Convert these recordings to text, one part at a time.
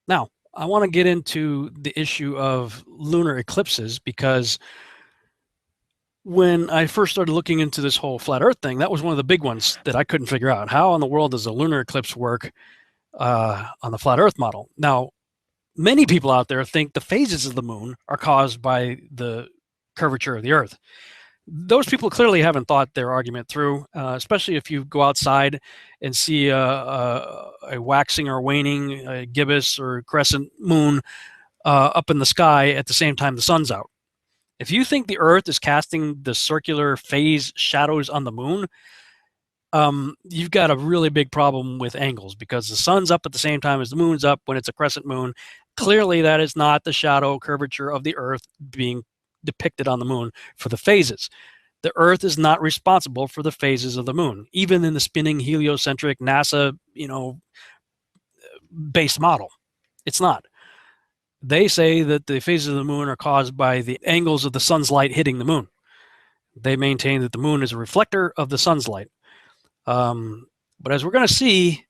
Now, I want to get into the issue of lunar eclipses because when I first started looking into this whole flat Earth thing, that was one of the big ones that I couldn't figure out. How in the world does a lunar eclipse work on the flat Earth model? Now, many people out there think the phases of the moon are caused by the curvature of the Earth. Those people clearly haven't thought their argument through, especially if you go outside and see a waxing or waning gibbous or crescent moon up in the sky at the same time the sun's out. If you think the Earth is casting the circular phase shadows on the moon, you've got a really big problem with angles because the sun's up at the same time as the moon's up when it's a crescent moon. Clearly, that is not the shadow curvature of the Earth being depicted on the moon for the phases. The Earth is not responsible for the phases of the moon, even in the spinning heliocentric NASA, based model. It's not. They say that the phases of the moon are caused by the angles of the sun's light hitting the moon. They maintain that the moon is a reflector of the sun's light. But as we're going to see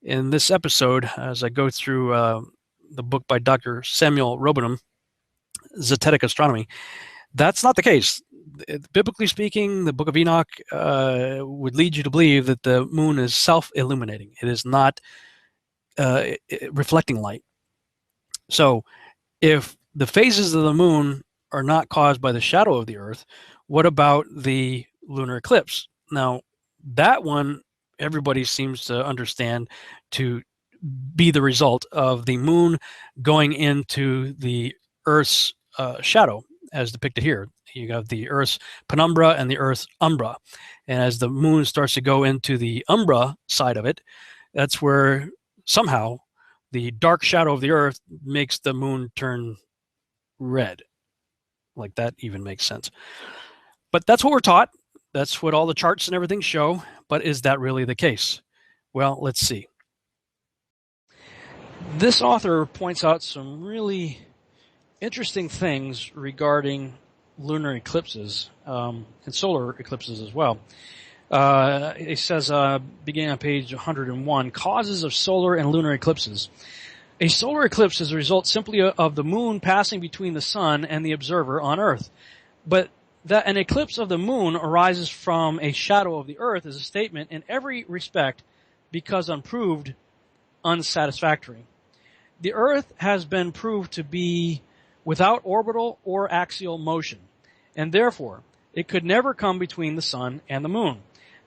in this episode, as I go through the book by Dr. Samuel Rowbotham, Zetetic Astronomy, that's not the case. Biblically speaking, the Book of Enoch would lead you to believe that the moon is self-illuminating. It is not reflecting light. So if the phases of the moon are not caused by the shadow of the Earth, what about the lunar eclipse? Now, that one, everybody seems to understand to be the result of the moon going into the Earth's shadow, as depicted here. You have the Earth's penumbra and the Earth's umbra. And as the moon starts to go into the umbra side of it, that's where somehow the dark shadow of the Earth makes the moon turn red. Like, that even makes sense. But that's what we're taught. That's what all the charts and everything show. But is that really the case? Well, let's see. This author points out some really interesting things regarding lunar eclipses and solar eclipses as well. It says, beginning on page 101, causes of solar and lunar eclipses. A solar eclipse is a result simply of the moon passing between the sun and the observer on Earth. But that an eclipse of the moon arises from a shadow of the Earth is a statement in every respect, because unproved, unsatisfactory. The Earth has been proved to be without orbital or axial motion, and therefore it could never come between the sun and the moon.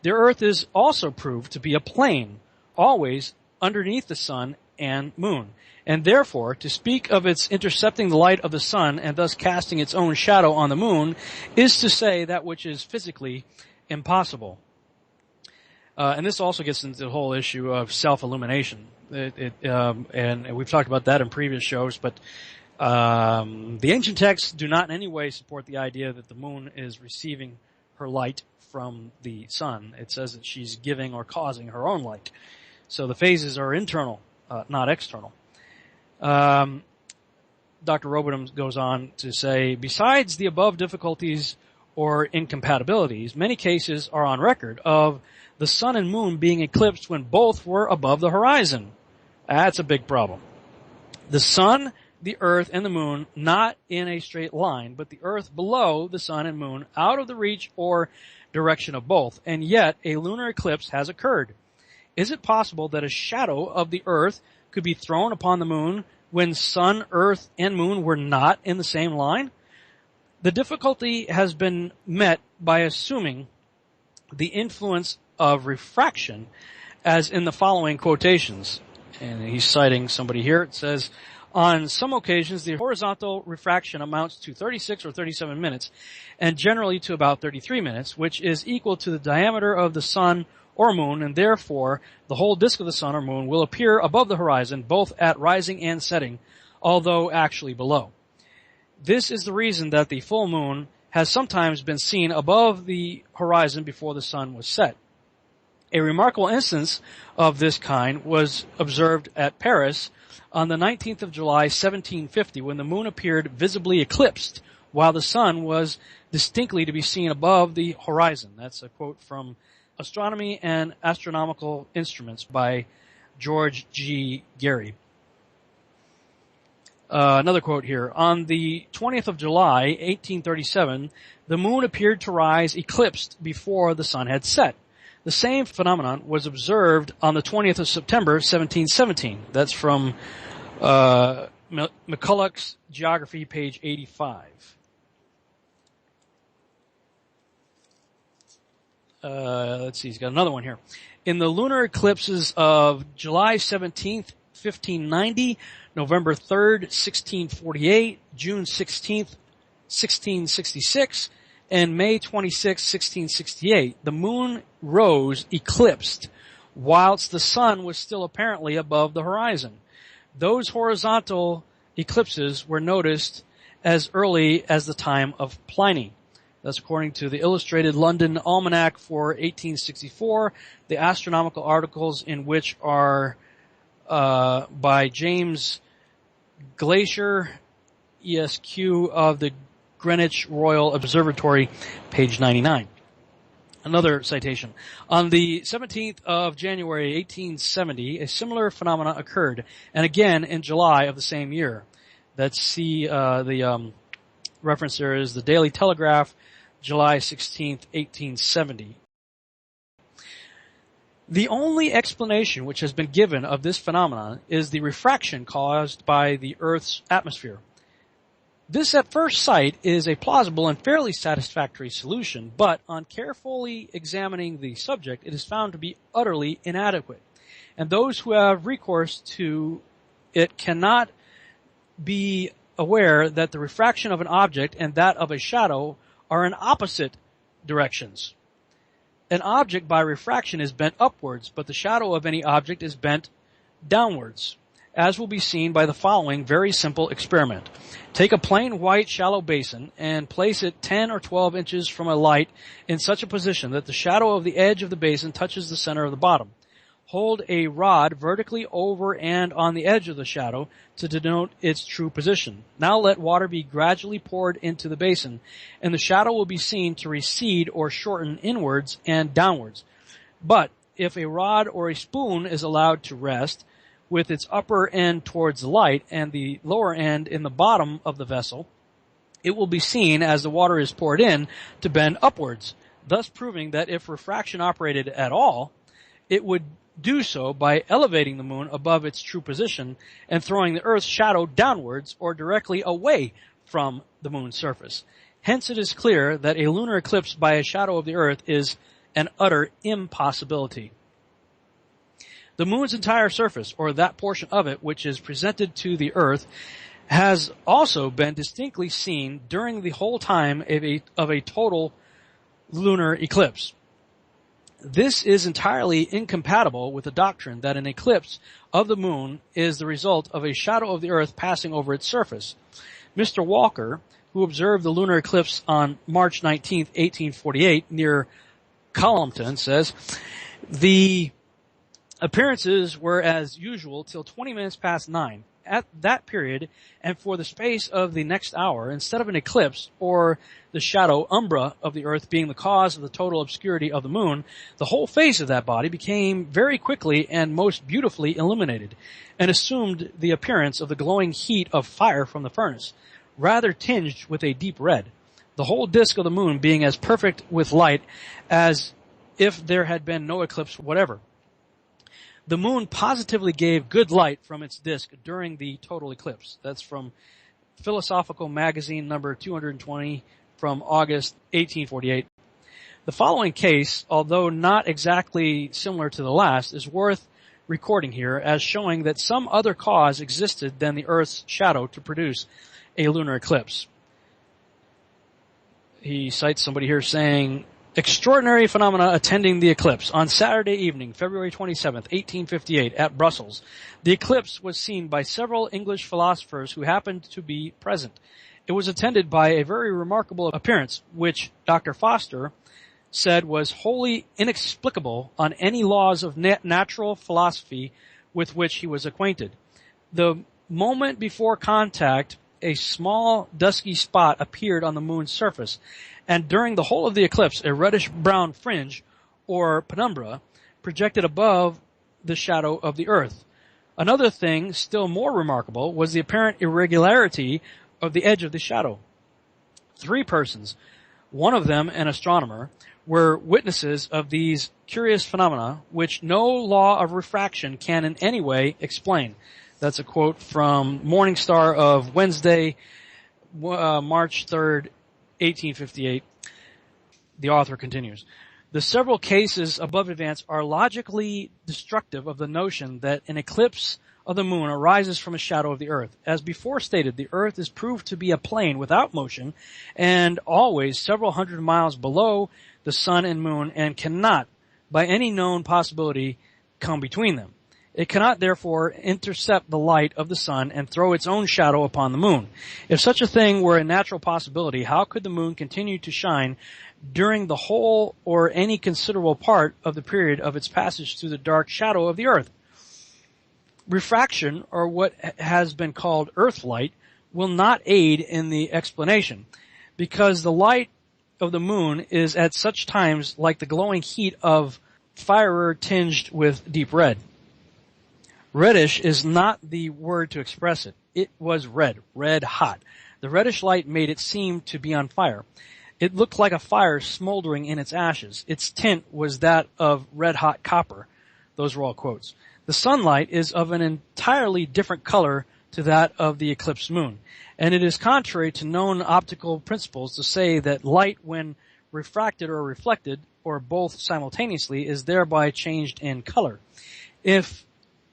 The Earth is also proved to be a plane, always underneath the sun and moon, and therefore to speak of its intercepting the light of the sun and thus casting its own shadow on the moon is to say that which is physically impossible. And this also gets into the whole issue of self-illumination. And we've talked about that in previous shows, but the ancient texts do not in any way support the idea that the moon is receiving her light from the sun. It says that she's giving or causing her own light. So the phases are internal, not external. Dr. Rowbotham goes on to say, besides the above difficulties or incompatibilities, many cases are on record of the sun and moon being eclipsed when both were above the horizon. That's a big problem. The sun, the earth, and the moon not in a straight line, but the earth below the sun and moon, out of the reach or direction of both, and yet a lunar eclipse has occurred. Is it possible that a shadow of the earth could be thrown upon the moon when sun, earth, and moon were not in the same line? The difficulty has been met by assuming the influence of refraction, as in the following quotations. And he's citing somebody here. It says, on some occasions, the horizontal refraction amounts to 36 or 37 minutes, and generally to about 33 minutes, which is equal to the diameter of the sun or moon, and therefore the whole disk of the sun or moon will appear above the horizon, both at rising and setting, although actually below. This is the reason that the full moon has sometimes been seen above the horizon before the sun was set. A remarkable instance of this kind was observed at Paris on the 19th of July, 1750, when the moon appeared visibly eclipsed, while the sun was distinctly to be seen above the horizon. That's a quote from Astronomy and Astronomical Instruments by George G. Gary. Another quote here. On the 20th of July, 1837, the moon appeared to rise eclipsed before the sun had set. The same phenomenon was observed on the 20th of September, 1717. That's from McCulloch's Geography, page 85. Let's see, he's got another one here. In the lunar eclipses of July 17th, 1590, November 3rd, 1648, June 16th, 1666, and May 26, 1668, the moon rose eclipsed, whilst the sun was still apparently above the horizon. Those horizontal eclipses were noticed as early as the time of Pliny. That's according to the Illustrated London Almanac for 1864, the astronomical articles in which are by James Glaisher, ESQ of the Greenwich Royal Observatory, page 99. Another citation. On the 17th of January, 1870, a similar phenomenon occurred, and again in July of the same year. That's the reference there is the Daily Telegraph, July 16th, 1870. The only explanation which has been given of this phenomenon is the refraction caused by the Earth's atmosphere. This at first sight is a plausible and fairly satisfactory solution, but on carefully examining the subject, it is found to be utterly inadequate. And those who have recourse to it cannot be aware that the refraction of an object and that of a shadow are in opposite directions. An object by refraction is bent upwards, but the shadow of any object is bent downwards, as will be seen by the following very simple experiment. Take a plain white shallow basin and place it 10 or 12 inches from a light in such a position that the shadow of the edge of the basin touches the center of the bottom. Hold a rod vertically over and on the edge of the shadow to denote its true position. Now let water be gradually poured into the basin, and the shadow will be seen to recede or shorten inwards and downwards. But if a rod or a spoon is allowed to rest, with its upper end towards the light and the lower end in the bottom of the vessel, it will be seen as the water is poured in to bend upwards, thus proving that if refraction operated at all, it would do so by elevating the moon above its true position and throwing the Earth's shadow downwards or directly away from the moon's surface. Hence it is clear that a lunar eclipse by a shadow of the Earth is an utter impossibility. The moon's entire surface, or that portion of it which is presented to the Earth, has also been distinctly seen during the whole time of a total lunar eclipse. This is entirely incompatible with the doctrine that an eclipse of the moon is the result of a shadow of the Earth passing over its surface. Mr. Walker, who observed the lunar eclipse on March 19, 1848, near Collumpton, says, the appearances were as usual till 20 minutes past 9. At that period, and for the space of the next hour, instead of an eclipse, or the shadow umbra of the Earth being the cause of the total obscurity of the moon, the whole face of that body became very quickly and most beautifully illuminated, and assumed the appearance of the glowing heat of fire from the furnace, rather tinged with a deep red, the whole disk of the moon being as perfect with light as if there had been no eclipse whatever. The moon positively gave good light from its disk during the total eclipse. That's from Philosophical Magazine number 220 from August 1848. The following case, although not exactly similar to the last, is worth recording here as showing that some other cause existed than the Earth's shadow to produce a lunar eclipse. He cites somebody here saying, extraordinary phenomena attending the eclipse. On Saturday evening, February 27th, 1858, at Brussels, the eclipse was seen by several English philosophers who happened to be present. It was attended by a very remarkable appearance, which Dr. Foster said was wholly inexplicable on any laws of natural philosophy with which he was acquainted. The moment before contact, a small dusky spot appeared on the moon's surface, and during the whole of the eclipse, a reddish-brown fringe, or penumbra, projected above the shadow of the Earth. Another thing still more remarkable was the apparent irregularity of the edge of the shadow. 3 persons, one of them an astronomer, were witnesses of these curious phenomena which no law of refraction can in any way explain. That's a quote from Morning Star of Wednesday, March 3rd, 1858. The author continues. The several cases above advanced are logically destructive of the notion that an eclipse of the moon arises from a shadow of the earth. As before stated, the earth is proved to be a plane without motion and always several hundred miles below the sun and moon and cannot, by any known possibility, come between them. It cannot therefore intercept the light of the sun and throw its own shadow upon the moon. If such a thing were a natural possibility, how could the moon continue to shine during the whole or any considerable part of the period of its passage through the dark shadow of the earth? Refraction, or what has been called earth light, will not aid in the explanation, because the light of the moon is at such times like the glowing heat of fire tinged with deep red. Reddish is not the word to express it. It was red hot. The reddish light made it seem to be on fire. It looked like a fire smoldering in its ashes. Its tint was that of red-hot copper. Those were all quotes. The sunlight is of an entirely different color to that of the eclipsed moon, and it is contrary to known optical principles to say that light, when refracted or reflected, or both simultaneously, is thereby changed in color. If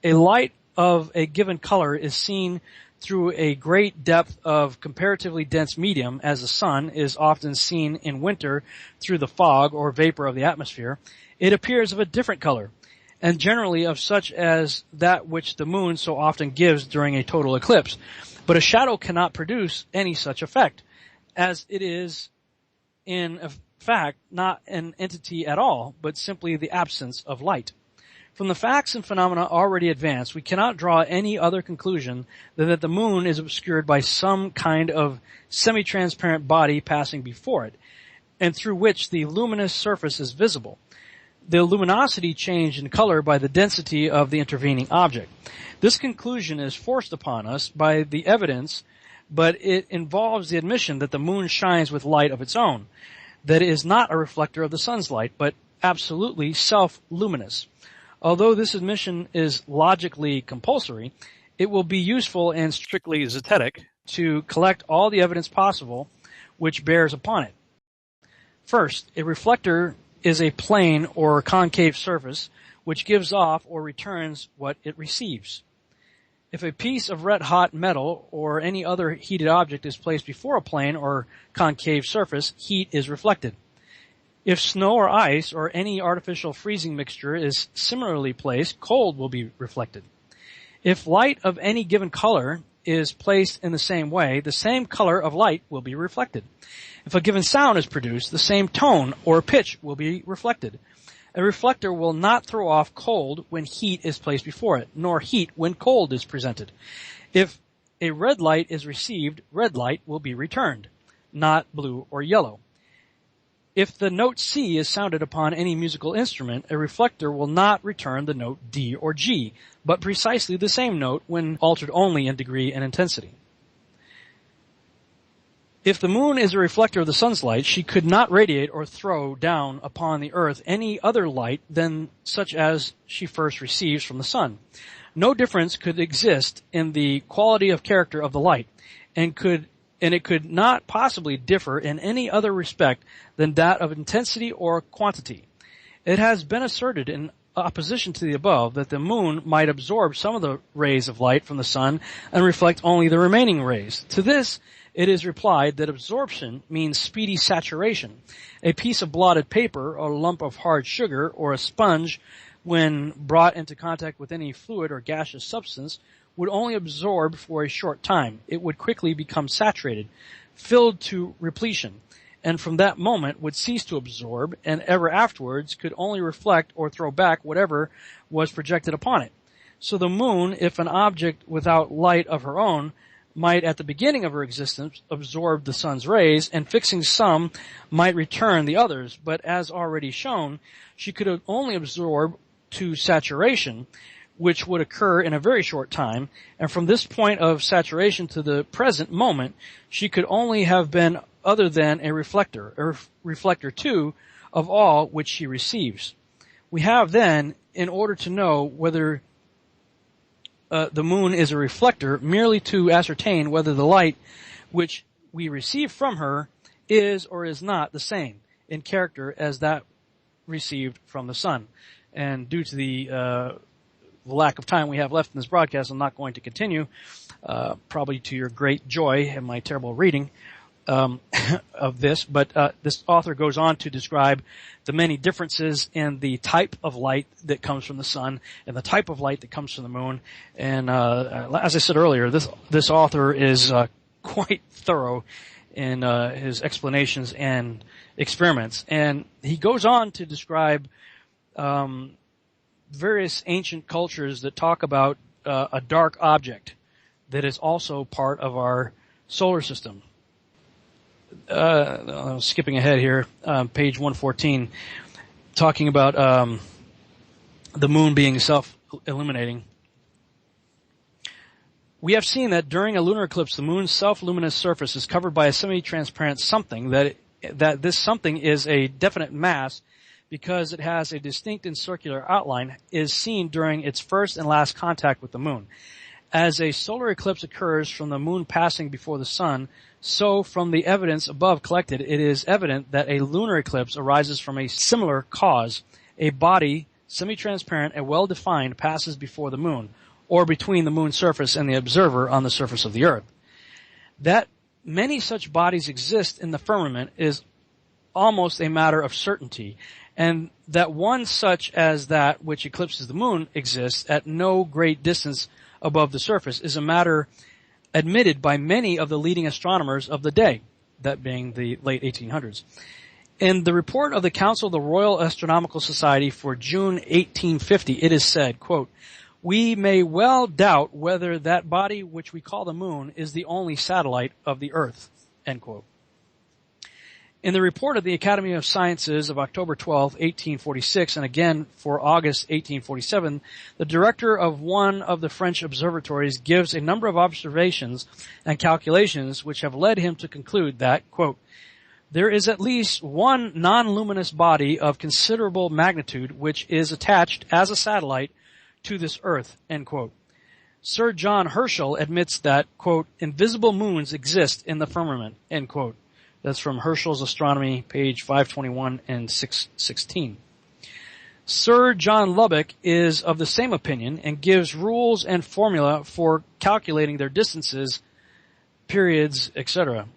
a light of a given color is seen through a great depth of comparatively dense medium, as the sun is often seen in winter through the fog or vapor of the atmosphere, it appears of a different color, and generally of such as that which the moon so often gives during a total eclipse. But a shadow cannot produce any such effect, as it is in fact not an entity at all, but simply the absence of light. From the facts and phenomena already advanced, we cannot draw any other conclusion than that the moon is obscured by some kind of semi-transparent body passing before it, and through which the luminous surface is visible. The luminosity changed in color by the density of the intervening object. This conclusion is forced upon us by the evidence, but it involves the admission that the moon shines with light of its own, that it is not a reflector of the sun's light, but absolutely self-luminous. Although this admission is logically compulsory, it will be useful and strictly zetetic to collect all the evidence possible which bears upon it. First, a reflector is a plane or concave surface which gives off or returns what it receives. If a piece of red-hot metal or any other heated object is placed before a plane or concave surface, heat is reflected. If snow or ice or any artificial freezing mixture is similarly placed, cold will be reflected. If light of any given color is placed in the same way, the same color of light will be reflected. If a given sound is produced, the same tone or pitch will be reflected. A reflector will not throw off cold when heat is placed before it, nor heat when cold is presented. If a red light is received, red light will be returned, not blue or yellow. If the note C is sounded upon any musical instrument, a reflector will not return the note D or G, but precisely the same note when altered only in degree and intensity. If the moon is a reflector of the sun's light, she could not radiate or throw down upon the earth any other light than such as she first receives from the sun. No difference could exist in the quality of character of the light, and it could not possibly differ in any other respect than that of intensity or quantity. It has been asserted in opposition to the above that the moon might absorb some of the rays of light from the sun and reflect only the remaining rays. To this, it is replied that absorption means speedy saturation. A piece of blotted paper, or a lump of hard sugar, or a sponge, when brought into contact with any fluid or gaseous substance, would only absorb for a short time. It would quickly become saturated, filled to repletion, and from that moment would cease to absorb, and ever afterwards could only reflect or throw back whatever was projected upon it. So the moon, if an object without light of her own, might at the beginning of her existence absorb the sun's rays, and fixing some might return the others, but as already shown, she could only absorb to saturation, which would occur in a very short time, and from this point of saturation to the present moment, she could only have been other than a reflector too, of all which she receives. We have then, in order to know whether the moon is a reflector, merely to ascertain whether the light which we receive from her is or is not the same in character as that received from the sun. And due to the lack of time we have left in this broadcast, I'm not going to continue, probably to your great joy and my terrible reading of this. But this author goes on to describe the many differences in the type of light that comes from the sun and the type of light that comes from the moon. And as I said earlier, this author is quite thorough in his explanations and experiments. And he goes on to describe various ancient cultures that talk about a dark object that is also part of our solar system. Skipping ahead here, page 114, talking about the moon being self-illuminating. We have seen that during a lunar eclipse, the moon's self-luminous surface is covered by a semi-transparent something, that this something is a definite mass because it has a distinct and circular outline, is seen during its first and last contact with the moon. As a solar eclipse occurs from the moon passing before the sun, so from the evidence above collected, it is evident that a lunar eclipse arises from a similar cause. A body, semi-transparent and well-defined, passes before the moon, or between the moon's surface and the observer on the surface of the earth. That many such bodies exist in the firmament is almost a matter of certainty, and that one such as that which eclipses the moon exists at no great distance above the surface is a matter admitted by many of the leading astronomers of the day, that being the late 1800s. In the report of the Council of the Royal Astronomical Society for June 1850, it is said, quote, "We may well doubt whether that body which we call the moon is the only satellite of the earth," end quote. In the report of the Academy of Sciences of October 12, 1846, and again for August 1847, the director of one of the French observatories gives a number of observations and calculations which have led him to conclude that, quote, "There is at least one non-luminous body of considerable magnitude which is attached as a satellite to this earth," end quote. Sir John Herschel admits that, quote, "invisible moons exist in the firmament," end quote. That's from Herschel's Astronomy, page 521 and 616. Sir John Lubbock is of the same opinion and gives rules and formula for calculating their distances, periods, etc.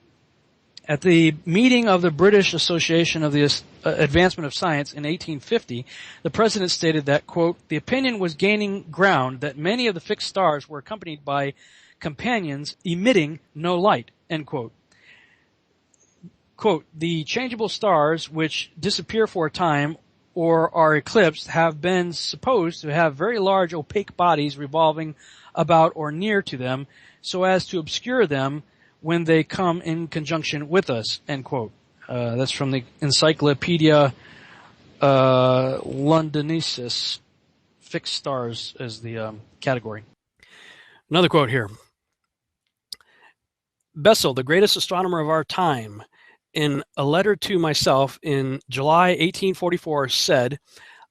At the meeting of the British Association of the Advancement of Science in 1850, the president stated that, quote, "The opinion was gaining ground that many of the fixed stars were accompanied by companions emitting no light," end quote. Quote, "The changeable stars which disappear for a time or are eclipsed have been supposed to have very large opaque bodies revolving about or near to them so as to obscure them when they come in conjunction with us," end quote. That's from the Encyclopedia Londinensis. Fixed stars as the category. Another quote here. Bessel, the greatest astronomer of our time, in a letter to myself in July 1844, said,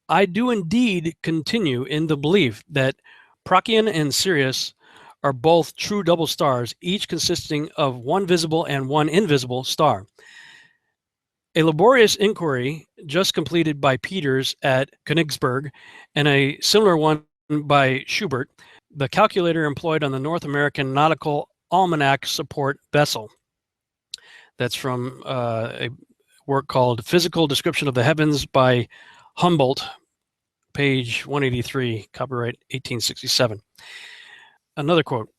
"I do indeed continue in the belief that Procyon and Sirius are both true double stars, each consisting of one visible and one invisible star. A laborious inquiry just completed by Peters at Königsberg and a similar one by Schubert, the calculator employed on the North American Nautical Almanac, support Bessel." That's from a work called Physical Description of the Heavens by Humboldt, page 183, copyright 1867. Another quote.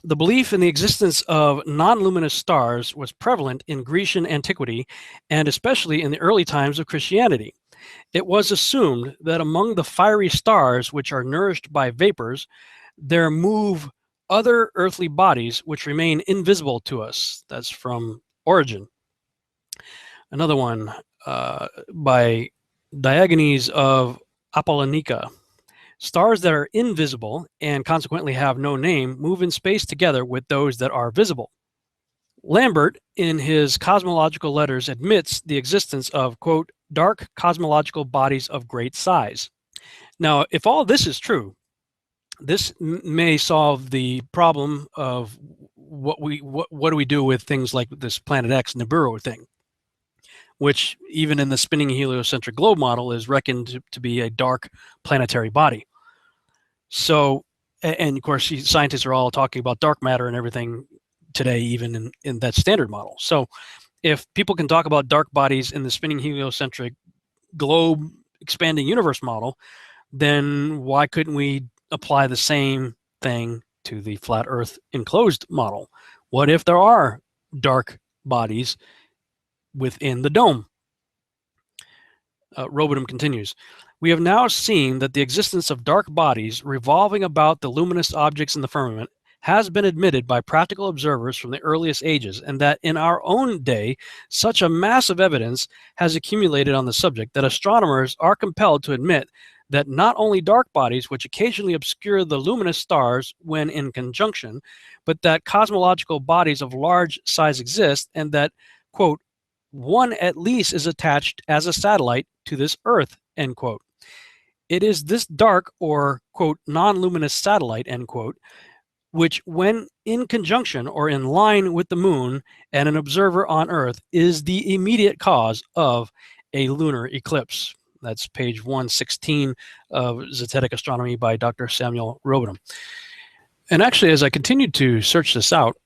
"The belief in the existence of non-luminous stars was prevalent in Grecian antiquity and especially in the early times of Christianity. It was assumed that among the fiery stars which are nourished by vapors, there move other earthly bodies which remain invisible to us." That's from Origin. Another one by Diogenes of Apollonica, Stars that are invisible and consequently have no name move in space together with those that are visible. Lambert, in his cosmological letters, admits the existence of, quote, dark cosmological bodies of great size. Now, if all this is true, this may solve the problem of what do we do with things like this Planet X Nibiru thing, which even in the spinning heliocentric globe model is reckoned to be a dark planetary body. So, and of course, scientists are all talking about dark matter and everything today, even in that standard model. So if people can talk about dark bodies in the spinning heliocentric globe expanding universe model, then why couldn't we apply the same thing to the flat Earth enclosed model? What if there are dark bodies within the dome? Rowbotham continues. We have now seen that the existence of dark bodies revolving about the luminous objects in the firmament has been admitted by practical observers from the earliest ages, and that in our own day, such a mass of evidence has accumulated on the subject that astronomers are compelled to admit that not only dark bodies, which occasionally obscure the luminous stars when in conjunction, but that cosmological bodies of large size exist, and that, quote, one at least is attached as a satellite to this Earth, end quote. It is this dark or, quote, non-luminous satellite, end quote, which when in conjunction or in line with the moon and an observer on Earth is the immediate cause of a lunar eclipse. That's page 116 of Zetetic Astronomy by Dr. Samuel Rowbotham. And actually, as I continued to search this out,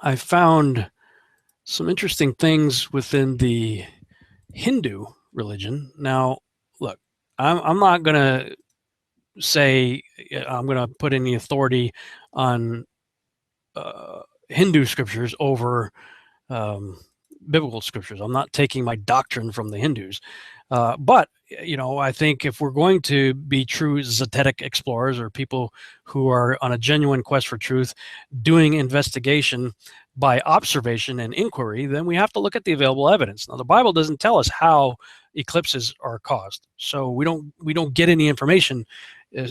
I found some interesting things within the Hindu religion. Now, look, I'm not going to say I'm going to put any authority on Hindu scriptures over biblical scriptures. I'm not taking my doctrine from the Hindus. But, you know, I think if we're going to be true Zetetic explorers or people who are on a genuine quest for truth, doing investigation by observation and inquiry, then we have to look at the available evidence. Now, the Bible doesn't tell us how eclipses are caused, so we don't get any information,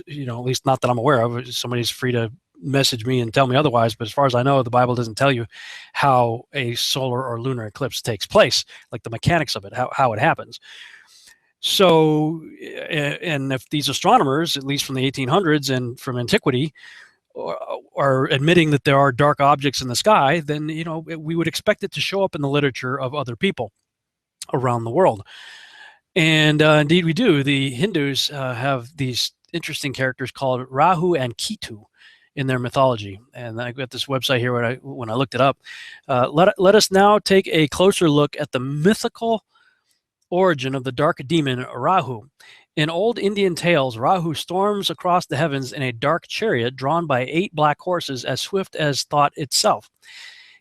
you know, at least not that I'm aware of. Somebody's free to message me and tell me otherwise, but as far as I know, the Bible doesn't tell you how a solar or lunar eclipse takes place, like the mechanics of it, how it happens. So, and if these astronomers, at least from the 1800s and from antiquity, are admitting that there are dark objects in the sky, then, you know, we would expect it to show up in the literature of other people around the world. And indeed we do. The Hindus have these interesting characters called Rahu and Ketu in their mythology. And I got this website here when I looked it up. Let us now take a closer look at the mythical origin of the dark demon Rahu. In old Indian tales, Rahu storms across the heavens in a dark chariot drawn by 8 black horses as swift as thought itself.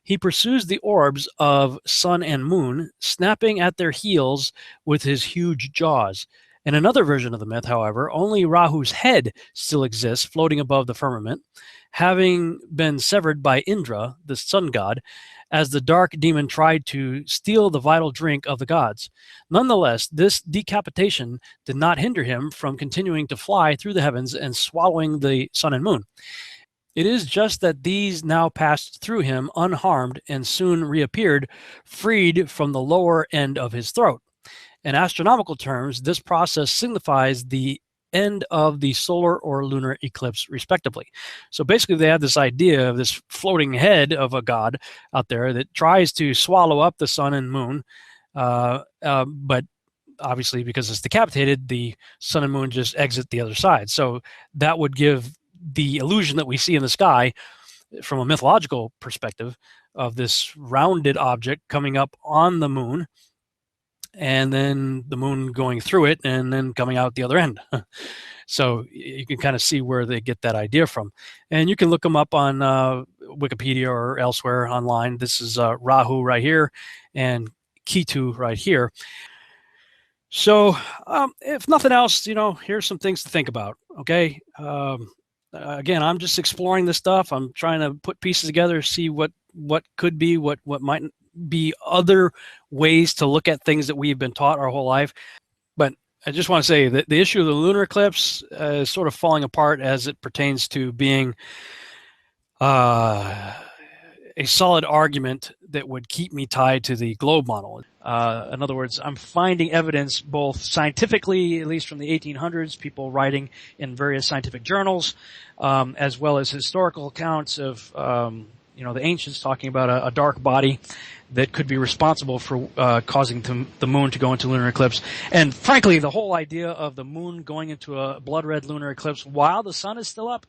He pursues the orbs of sun and moon, snapping at their heels with his huge jaws. In another version of the myth, however, only Rahu's head still exists, floating above the firmament, having been severed by Indra, the sun god, as the dark demon tried to steal the vital drink of the gods. Nonetheless, this decapitation did not hinder him from continuing to fly through the heavens and swallowing the sun and moon. It is just that these now passed through him unharmed and soon reappeared, freed from the lower end of his throat. In astronomical terms, this process signifies the end of the solar or lunar eclipse, respectively. So basically, they have this idea of this floating head of a god out there that tries to swallow up the sun and moon, but obviously, because it's decapitated, the sun and moon just exit the other side. So that would give the illusion that we see in the sky from a mythological perspective of this rounded object coming up on the moon, and then the moon going through it and then coming out the other end. So you can kind of see where they get that idea from. And you can look them up on Wikipedia or elsewhere online. This is Rahu right here and Ketu right here. So if nothing else, you know, here's some things to think about, okay? Again, I'm just exploring this stuff. I'm trying to put pieces together, see what could be, what might be other ways to look at things that we've been taught our whole life. But I just want to say that the issue of the lunar eclipse is sort of falling apart as it pertains to being a solid argument that would keep me tied to the globe model. In other words, I'm finding evidence both scientifically, at least from the 1800s, people writing in various scientific journals, as well as historical accounts of, the ancients talking about a dark body that could be responsible for causing the moon to go into lunar eclipse. And frankly, the whole idea of the moon going into a blood red lunar eclipse while the sun is still up,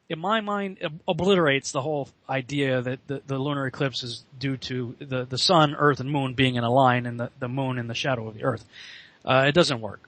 in my mind, obliterates the whole idea that the lunar eclipse is due to the sun, earth, and moon being in a line and the moon in the shadow of the earth. It doesn't work.